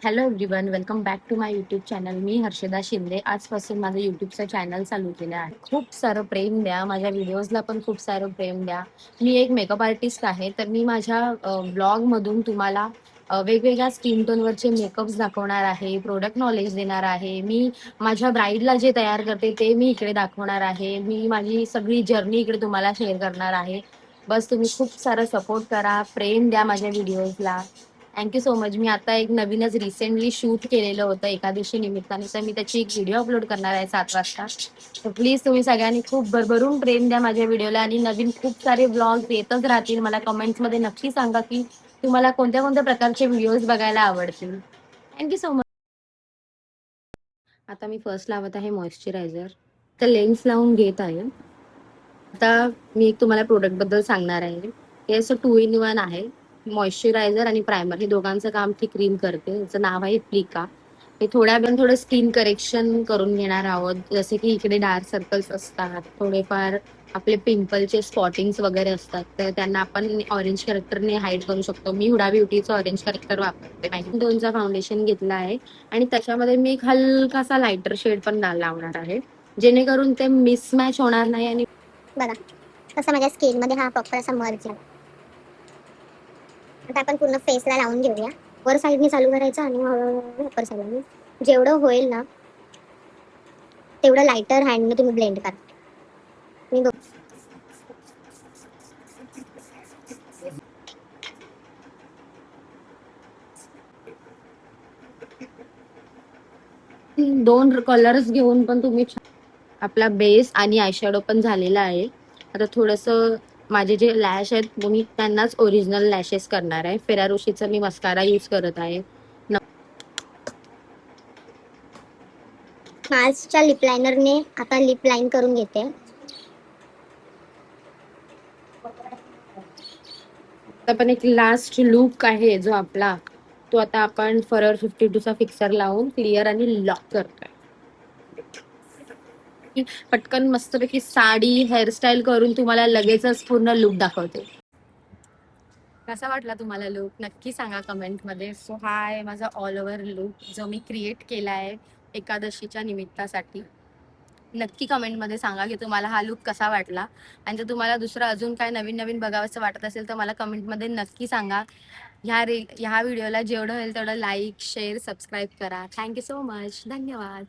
Hello everyone, welcome back to my YouTube channel. मी हर्षदा शिंदे. आजपासून माझं यूट्यूबचं चॅनल चालू केलं आहे. खूप सारं प्रेम द्या, माझ्या व्हिडिओजला पण खूप सारं प्रेम द्या. मी एक मेकअप आर्टिस्ट आहे, तर मी माझ्या ब्लॉगमधून तुम्हाला वेगवेगळ्या स्किन टोनवरचे मेकअप्स दाखवणार आहे, प्रोडक्ट नॉलेज देणार आहे. मी माझ्या ब्राईडला जे तयार करते ते मी इकडे दाखवणार आहे. मी माझी सगळी जर्नी इकडे तुम्हाला शेअर करणार आहे. बस तुम्ही खूप सारं सपोर्ट करा, प्रेम द्या माझ्या व्हिडिओजला. Thank you so much. मी आता एक नवीनच रिसेंटली शूट केलेलं होतं एकादशी निमित्ताने, तर मी त्याची एक व्हिडिओ अपलोड करणार आहे 7 वाजता. तर प्लीज तुम्ही सगळ्यांनी खूप भरभरून प्रेम द्या माझ्या व्हिडिओला आणि नवीन खूप सारे ब्लॉग्स येतच राहतील. मला कमेंट्समध्ये नक्की सांगा की तुम्हाला कोणत्या कोणत्या प्रकारचे व्हिडिओज बघायला आवडतील. Thank you so much. आता मी फर्स्ट लावत आहे मॉइश्चरायझर. तर लेन्स लावून घेत आहे. आता मी एक तुम्हाला प्रोडक्ट बद्दल सांगणार आहे. हे असं 2 in 1 आहे. मॉइश्चरायझर आणि प्रायमर हे दोघांचं काम ती क्रीम करते. याचं नाव आहे फ्लिका. हे थोड्या वेळ थोडं स्किन करेक्शन करून घेणार आहोत. जसे की इकडे डार्क सर्कल्स असतात, थोडेफार आपले पिंपलचे स्पॉटिंग्स वगैरे असतात, तर त्यांना आपण ऑरेंज करेक्टरने हाईड करू शकतो. मी हुडा ब्युटीचं ऑरेंज करेक्टर वापरते. मॅजिक टोनचा फाउंडेशन घेतला आहे आणि त्याच्यामध्ये मी एक हलकासा लायटर शेड पण लावणार आहे, जेणेकरून ते मिसमॅच होणार नाही आणि बघा कसं माझ्या स्किन मध्ये हा प्रॉपर असा मर्ज झाला. आता आपण पूर्ण फेसला लावून घेऊया. वर साईडने चालू करायचं आणि अप्पर साईडने जेवढं होईल ना तेवढं लायटर हँडने तुम्ही ब्लेंड करा. मी दोन कलर्स घेऊन पण तुम्ही आपला बेस आणि आयशॅडो पण झालेला आहे. आता थोडंसं माझे जे लॅश आहेत मी त्यांनाच ओरिजिनल लॅशेस करणार आहे. फेरारोशीचा मी मस्कारा यूज करत आहे. मार्सच्या लिप लायनरने आता लिप लाईन करून घेते. आता पण एक लास्ट लुक आहे जो आपला, तो आता आपण फॉरएव्हर 52चा फिक्सर लावून क्लिअर आणि लॉक करतोय. पटकन मस्तपैकी साडी हेअरस्टाईल करून तुम्हाला लगेचच पूर्ण लुक दाखवते. कसा वाटला तुम्हाला लुक नक्की सांगा कमेंटमध्ये. सो हा आहे माझा ऑल ओव्हर लुक जो मी क्रिएट केला आहे एकादशीच्या निमित्तासाठी. नक्की कमेंटमध्ये सांगा की तुम्हाला हा लुक कसा वाटला, आणि जर तुम्हाला दुसरं अजून काय नवीन नवीन बघावंसं वाटत असेल तर मला कमेंटमध्ये नक्की सांगा. ह्या व्हिडिओला जेवढं होईल तेवढं लाईक, शेअर, सबस्क्राईब करा. Thank you so much. धन्यवाद.